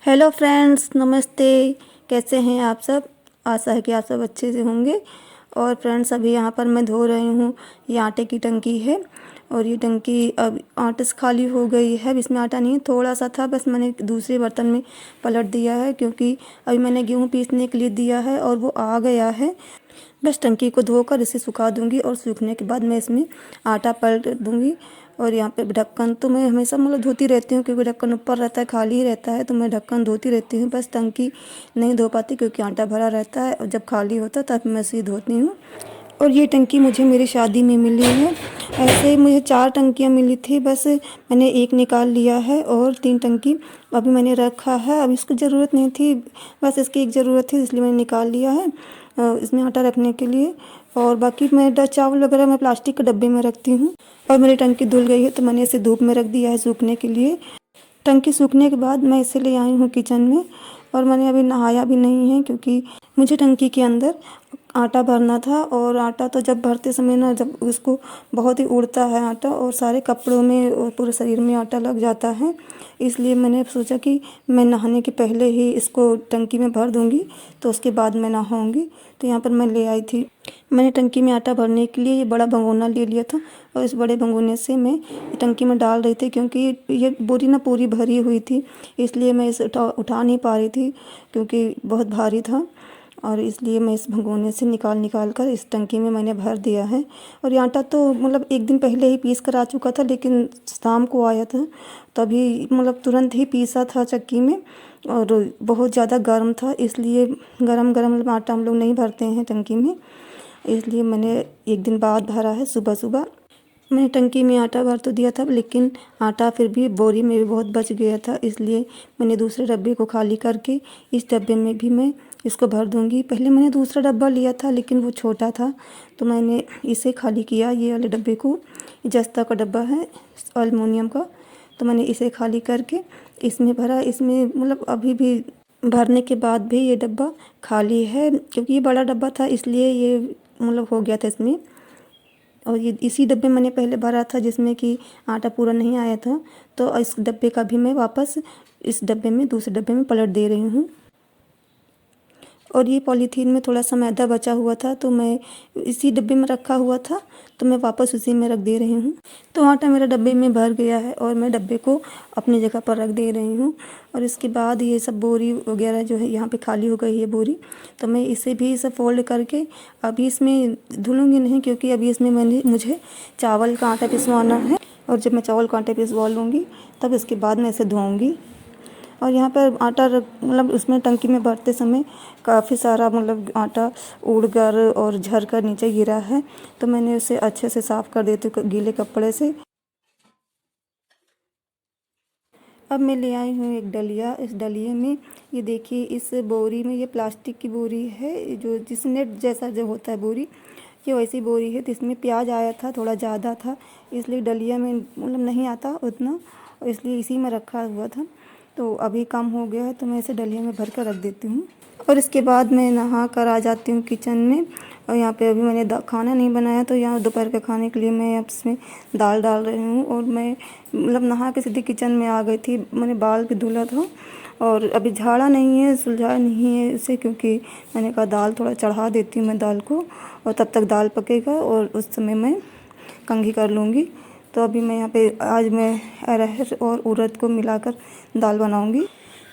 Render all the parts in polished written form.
Hello friends, नमस्ते। कैसे हैं आप सब? आशा है कि आप सब अच्छे से होंगे। और फ्रेंड्स, अभी यहाँ पर मैं धो रही हूँ। ये आटे की टंकी है और ये टंकी अब आटे से खाली हो गई है। अब इसमें आटा नहीं है, थोड़ा सा था, बस मैंने दूसरे बर्तन में पलट दिया है क्योंकि अभी मैंने गेहूँ पीसने के लिए दिया है और वो आ गया है। बस टंकी को धोकर इसे सुखा दूंगी और सूखने के बाद मैं इसमें आटा पलट दूंगी। और यहाँ पे ढक्कन तो मैं हमेशा धोती रहती हूँ क्योंकि ढक्कन ऊपर रहता है, खाली ही रहता है, तो मैं ढक्कन धोती रहती हूँ। बस टंकी नहीं धो पाती क्योंकि आटा भरा रहता है और जब खाली होता है तब मैं इसे धोती हूँ। और ये टंकी मुझे मेरी शादी में मिली है। ऐसे मुझे 4 टंकियाँ मिली थी, बस मैंने एक निकाल लिया है और 3 टंकी अभी मैंने रखा है। अब इसकी ज़रूरत नहीं थी, बस इसकी एक ज़रूरत थी इसलिए मैंने निकाल लिया है इसमें आटा रखने के लिए। और बाकी मैं चावल वगैरह मैं प्लास्टिक के डब्बे में रखती हूँ। और मेरी टंकी धुल गई है तो मैंने इसे धूप में रख दिया है सूखने के लिए। टंकी सूखने के बाद मैं इसे ले आई हूँ किचन में। और मैंने अभी नहाया भी नहीं है क्योंकि मुझे टंकी के अंदर आटा भरना था। और आटा तो जब भरते समय ना, जब उसको बहुत ही उड़ता है आटा और सारे कपड़ों में और पूरे शरीर में आटा लग जाता है, इसलिए मैंने सोचा कि मैं नहाने के पहले ही इसको टंकी में भर दूंगी तो उसके बाद मैं नहाऊंगी। तो यहाँ पर मैं ले आई थी, मैंने टंकी में आटा भरने के लिए ये बड़ा भगोना ले लिया था और इस बड़े भगोने से मैं टंकी में डाल रही थी क्योंकि ये बोरी ना पूरी भरी हुई थी, इसलिए मैं इसे उठा नहीं पा रही थी क्योंकि बहुत भारी था। और इसलिए मैं इस भगोने से निकाल निकाल कर इस टंकी में मैंने भर दिया है। और ये आटा तो एक दिन पहले ही पीस कर आ चुका था, लेकिन शाम को आया था तभी तुरंत ही पीसा था चक्की में। और बहुत ज़्यादा गर्म था, इसलिए गरम गरम आटा हम लोग नहीं भरते हैं टंकी में, इसलिए मैंने एक दिन बाद भरा है। सुबह सुबह मैंने टंकी में आटा भर तो दिया था, लेकिन आटा फिर भी बोरी में भी बहुत बच गया था, इसलिए मैंने दूसरे डब्बे को खाली करके इस डब्बे में भी मैं इसको भर दूंगी। पहले मैंने दूसरा डब्बा लिया था लेकिन वो छोटा था तो मैंने इसे खाली किया, ये वाले डब्बे को। जस्ता का डब्बा है एल्युमिनियम का, तो मैंने इसे खाली करके इसमें भरा। इसमें अभी भी भरने के बाद भी ये डब्बा खाली है क्योंकि ये बड़ा डब्बा था, इसलिए ये हो गया था इसमें। और ये इसी डब्बे मैंने पहले भरा था जिसमें कि आटा पूरा नहीं आया था, तो इस डब्बे का भी मैं वापस इस डब्बे में दूसरे डब्बे में पलट दे रही हूँ। और ये पॉलीथीन में थोड़ा सा मैदा बचा हुआ था तो मैं इसी डब्बे में रखा हुआ था, तो मैं वापस उसी में रख दे रही हूँ। तो आटा मेरा डब्बे में भर गया है और मैं डब्बे को अपनी जगह पर रख दे रही हूँ। और इसके बाद ये सब बोरी वगैरह जो है यहाँ पे खाली हो गई है बोरी, तो मैं इसे भी सब फोल्ड करके अभी इसमें धुलूँगी नहीं क्योंकि अभी इसमें मुझे चावल का आटा पिसवाना है। और जब मैं चावल का आटा पिसवा लूँगी तब इसके बाद मैं इसे धोऊँगी। और यहाँ पर आटा उसमें टंकी में भरते समय काफ़ी सारा आटा उड़कर और झर कर नीचे गिरा है, तो मैंने उसे अच्छे से साफ़ कर देती हूँ गीले कपड़े से। अब मैं ले आई हूँ एक डलिया। इस डलिए में ये देखिए, इस बोरी में ये प्लास्टिक की बोरी है, जो जिस नेट जैसा जो होता है बोरी, ये वैसी बोरी है। तो इसमें प्याज आया था, थोड़ा ज़्यादा था, इसलिए डलिया में नहीं आता उतना, और इसलिए इसी में रखा हुआ था। तो अभी कम हो गया है तो मैं इसे डलिया में भर कर रख देती हूँ। और इसके बाद मैं नहा कर आ जाती हूँ किचन में। और यहाँ पे अभी मैंने खाना नहीं बनाया, तो यहाँ दोपहर के खाने के लिए मैं अब इसमें दाल डाल रही हूँ। और मैं नहा के सीधे किचन में आ गई थी। मैंने बाल भी धुला था और अभी झाड़ा नहीं है, सुलझाया नहीं है इसे, क्योंकि मैंने कहा दाल थोड़ा चढ़ा देती हूँ मैं दाल को, और तब तक दाल पकेगा और उस समय मैं कंघी कर लूँगी। तो अभी मैं यहाँ पे आज मैं अरहर और उड़द को मिलाकर दाल बनाऊँगी।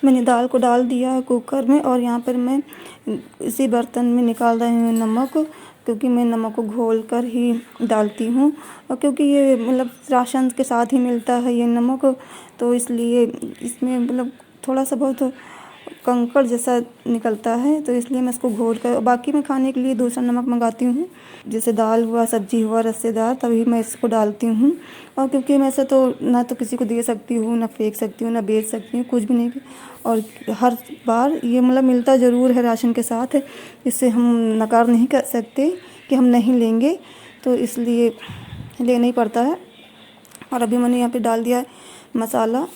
मैंने दाल को डाल दिया है कुकर में और यहाँ पर मैं इसी बर्तन में निकाल रही हूँ नमक, क्योंकि मैं नमक को घोल कर ही डालती हूँ। और क्योंकि ये राशन के साथ ही मिलता है ये नमक, तो इसलिए इसमें थोड़ा सा बहुत कंकड़ जैसा निकलता है, तो इसलिए मैं इसको घोल कर, बाकी मैं खाने के लिए दूसरा नमक मंगाती हूँ, जैसे दाल हुआ, सब्जी हुआ रस्सेदार, तभी मैं इसको डालती हूँ। और क्योंकि मैं ऐसे तो ना तो किसी को दे सकती हूँ, ना फेंक सकती हूँ, ना बेच सकती हूँ, कुछ भी नहीं। और हर बार ये मिलता ज़रूर है राशन के साथ, इससे हम नकार नहीं कर सकते कि हम नहीं लेंगे, तो इसलिए लेना ही पड़ता है। और अभी मैंने यहाँ पे डाल दिया है मसाला,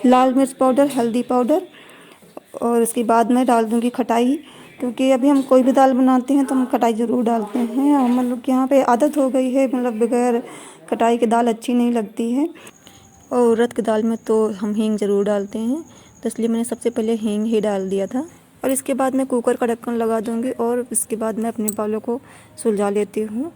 लाल मिर्च पाउडर, हल्दी पाउडर, और इसके बाद मैं डाल दूँगी खटाई, क्योंकि अभी हम कोई भी दाल बनाते हैं तो हम खटाई ज़रूर डालते हैं। और यहाँ पे आदत हो गई है, बगैर खटाई की दाल अच्छी नहीं लगती है। और उड़द की दाल में तो हम हींग ज़रूर डालते हैं, तो इसलिए मैंने सबसे पहले हींग ही डाल दिया था। और इसके बाद मैं कुकर का ढक्कन लगा दूँगी और इसके बाद मैं अपने बालों को सुलझा लेती हूँ।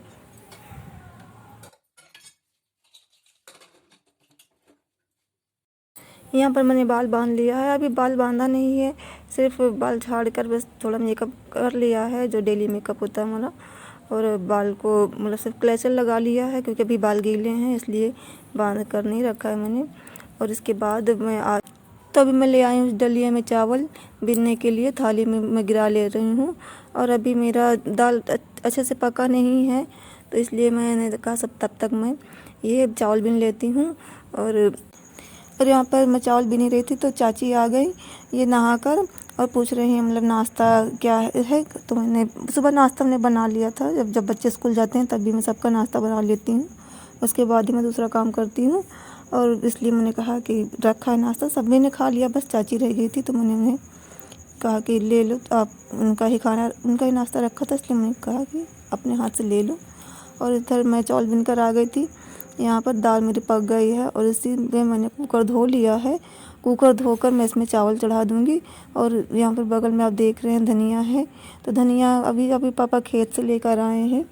यहाँ पर मैंने बाल बांध लिया है। अभी बाल बांधा नहीं है, सिर्फ बाल झाड़ कर बस थोड़ा मेकअप कर लिया है, जो डेली मेकअप होता है हमारा। और बाल को मतलब सिर्फ क्लेचर लगा लिया है, क्योंकि अभी बाल गीले हैं इसलिए बांध कर नहीं रखा है मैंने। और इसके बाद तो अभी मैं ले आई हूँ डलिया में चावल बीनने के लिए, थाली में मैं गिरा ले रही हूँ। और अभी मेरा दाल अच्छे से पका नहीं है, तो इसलिए मैंने कहा सब तब तक मैं ये चावल बीन लेती हूँ। और यहाँ पर मैं चावल बीन रही थी तो चाची आ गई ये नहाकर और पूछ रही हैं मतलब नाश्ता क्या है। तो मैंने सुबह नाश्ता मैंने बना लिया था, जब बच्चे स्कूल जाते हैं तब भी मैं सबका नाश्ता बना लेती हूँ, उसके बाद ही मैं दूसरा काम करती हूँ। और इसलिए मैंने कहा कि रखा है नाश्ता, सभी ने खा लिया, बस चाची रह गई थी तो मैंने उन्हें कहा कि ले लो, तो आप उनका ही नाश्ता रखा था, इसलिए मैंने कहा कि अपने हाथ से ले लो। और इधर मैं चावल बीन कर आ गई थी। यहाँ पर दाल मेरी पक गई है और इसी में मैंने कुकर धो लिया है। कुकर धोकर मैं इसमें चावल चढ़ा दूँगी। और यहाँ पर बगल में आप देख रहे हैं धनिया है, तो धनिया अभी पापा खेत से लेकर आए हैं।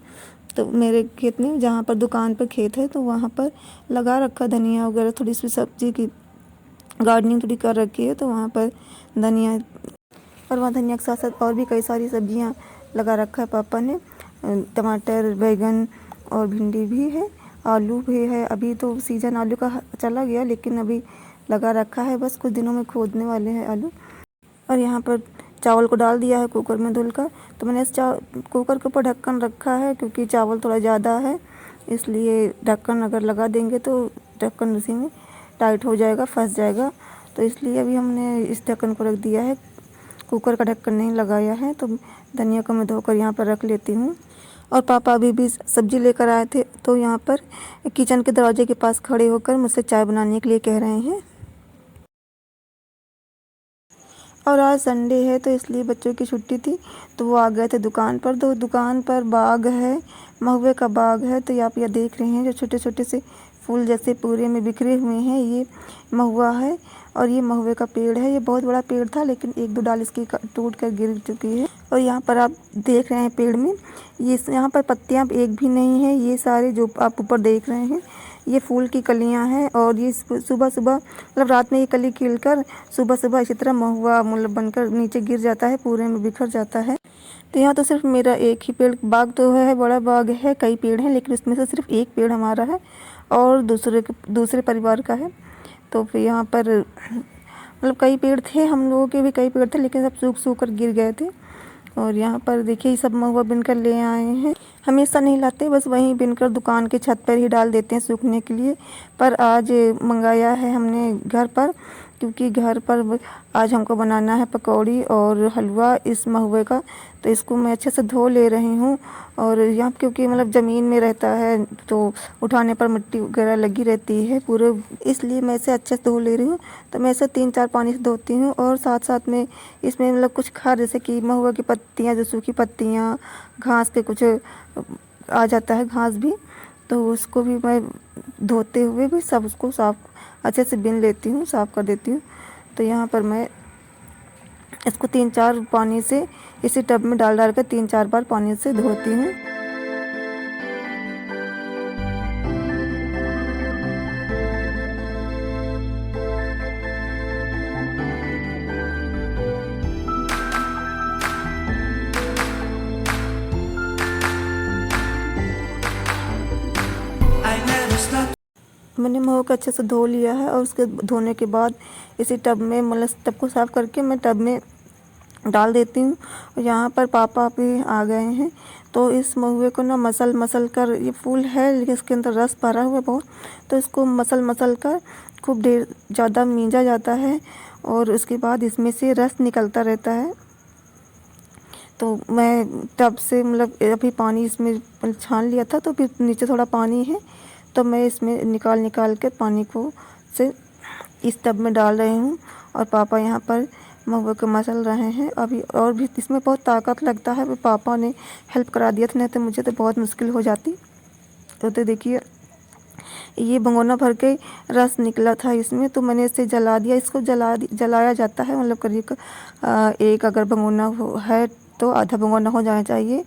तो मेरे खेत में जहाँ पर दुकान पर खेत है तो वहाँ पर लगा रखा धनिया वगैरह, थोड़ी सी सब्जी की गार्डनिंग थोड़ी कर रखी है, तो वहाँ पर धनिया और वहाँ धनिया के साथ साथ और भी कई सारी सब्जियाँ लगा रखा है पापा ने। टमाटर, बैगन और भिंडी भी है, आलू भी है। अभी तो सीज़न आलू का चला गया, लेकिन अभी लगा रखा है, बस कुछ दिनों में खोदने वाले हैं आलू। और यहाँ पर चावल को डाल दिया है कुकर में धुलकर। तो मैंने इस कुकर के ऊपर ढक्कन रखा है, क्योंकि चावल थोड़ा ज़्यादा है, इसलिए ढक्कन अगर लगा देंगे तो ढक्कन उसी में टाइट हो जाएगा, फंस जाएगा। तो इसलिए अभी हमने इस ढक्कन को रख दिया है, कुकर का ढक्कन नहीं लगाया है। तो धनिया को मैं धोकर यहाँ पर रख लेती हूँ। और पापा अभी भी सब्ज़ी लेकर आए थे, तो यहाँ पर किचन के दरवाजे के पास खड़े होकर मुझसे चाय बनाने के लिए कह रहे हैं। और आज संडे है तो इसलिए बच्चों की छुट्टी थी, तो वो आ गए थे दुकान पर। तो दुकान पर बाग है, महुए का बाग है। तो आप यह देख रहे हैं जो छोटे छोटे से फूल जैसे पूरे में बिखरे हुए हैं, ये महुआ है। और ये महुए का पेड़ है, ये बहुत बड़ा पेड़ था, लेकिन एक दो डाल इसकी टूट कर गिर चुकी है। और यहाँ पर आप देख रहे हैं पेड़ में यहाँ पर पत्तियाँ एक भी नहीं है, ये सारे जो आप ऊपर देख रहे हैं ये फूल की कलियां हैं। और ये सुबह सुबह मतलब रात में ये कली खिलकर सुबह सुबह इसी तरह महुआ मतलब बनकर नीचे गिर जाता है, पूरे में बिखर जाता है। तो यहाँ तो सिर्फ मेरा एक ही पेड़, बाग तो है, बड़ा बाग है, कई पेड़ हैं, लेकिन उसमें से सिर्फ एक पेड़ हमारा है और दूसरे परिवार का है। तो फिर यहाँ पर मतलब कई पेड़ थे, हम लोगों के भी कई पेड़ थे, लेकिन सब सूख कर गिर गए थे। और यहाँ पर देखिए सब महुआ बिनकर ले आए हैं। हमेशा नहीं लाते, बस वहीं बिनकर दुकान के छत पर ही डाल देते हैं सूखने के लिए। पर आज मंगाया है हमने घर पर, क्योंकि घर पर आज हमको बनाना है पकौड़ी और हलवा इस महुए का। तो इसको मैं अच्छे से धो ले रही हूँ। और यहाँ क्योंकि मतलब ज़मीन में रहता है तो उठाने पर मिट्टी वगैरह लगी रहती है पूरे, इसलिए मैं इसे अच्छे से धो ले रही हूँ। तो मैं इसे 3-4 पानी से धोती हूँ। और साथ साथ में इसमें मतलब कुछ खाद, जैसे कि महुआ की पत्तियाँ, जो सूखी पत्तियाँ, घास के कुछ आ जाता है घास भी, तो उसको भी मैं धोते हुए भी सब उसको साफ अच्छे से बीन लेती हूँ, साफ़ कर देती हूँ। तो यहाँ पर मैं इसको 3-4 पानी से इसी टब में डाल कर 3-4 बार पानी से धोती हूँ। मैंने महुआ को अच्छे से धो लिया है और उसके धोने के बाद इसी टब में मतलब टब को साफ़ करके मैं टब में डाल देती हूँ। और यहाँ पर पापा भी आ गए हैं, तो इस महुए को ना मसल कर, ये फूल है लेकिन इसके अंदर रस भरा हुआ है बहुत, तो इसको मसल कर खूब ढेर ज़्यादा मींजा जाता है और उसके बाद इसमें से रस निकलता रहता है। तो मैं टब से मतलब अभी पानी इसमें छान लिया था, तो फिर नीचे थोड़ा पानी है, तो मैं इसमें निकाल कर पानी को से इस टब में डाल रही हूँ। और पापा यहाँ पर महुए को मसल रहे हैं अभी। और भी इसमें बहुत ताकत लगता है, पापा ने हेल्प करा दिया था, नहीं तो मुझे तो बहुत मुश्किल हो जाती। तो देखिए ये भगोना भर के रस निकला था इसमें, तो मैंने इसे जला दिया। इसको जलाया जाता है, मतलब करीब एक अगर भगोना है तो आधा भगोना हो जाना चाहिए।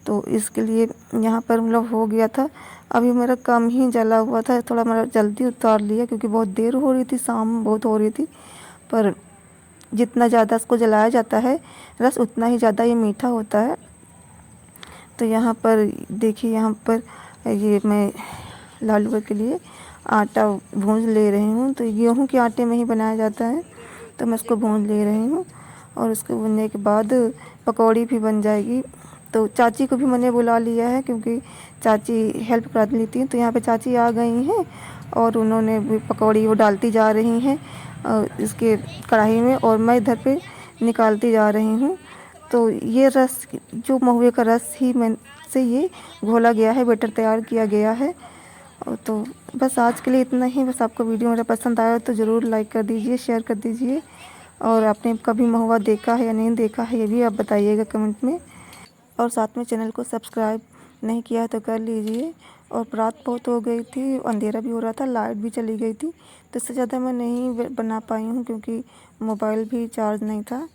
तो इसके लिए यहाँ पर मतलब हो गया था। अभी मेरा कम ही जला हुआ था, थोड़ा मेरा जल्दी उतार लिया क्योंकि बहुत देर हो रही थी, शाम बहुत हो रही थी। पर जितना ज़्यादा इसको जलाया जाता है रस, उतना ही ज़्यादा ये मीठा होता है। तो यहाँ पर देखिए, यहाँ पर ये मैं लालूगढ़ के लिए आटा भूंज ले रही हूँ। तो गेहूँ के आटे में ही बनाया जाता है, तो मैं इसको भूंज ले रही हूँ। और उसको भूनने के बाद पकौड़ी भी बन जाएगी। तो चाची को भी मैंने बुला लिया है क्योंकि चाची हेल्प कर लेती हैं। तो यहाँ पे चाची आ गई हैं और उन्होंने भी पकौड़ी वो डालती जा रही हैं इसके कढ़ाई में, और मैं इधर पे निकालती जा रही हूँ। तो ये रस, जो महुए का रस ही मैं से ये घोला गया है, बैटर तैयार किया गया है। और तो बस आज के लिए इतना ही। बस आपको वीडियो मेरा पसंद आया तो ज़रूर लाइक कर दीजिए, शेयर कर दीजिए। और आपने कभी महुआ देखा है या नहीं देखा है, ये भी आप बताइएगा कमेंट में। और साथ में चैनल को सब्सक्राइब नहीं किया है तो कर लीजिए। और रात बहुत हो गई थी, अंधेरा भी हो रहा था, लाइट भी चली गई थी, तो इससे ज़्यादा मैं नहीं बना पाई हूँ क्योंकि मोबाइल भी चार्ज नहीं था।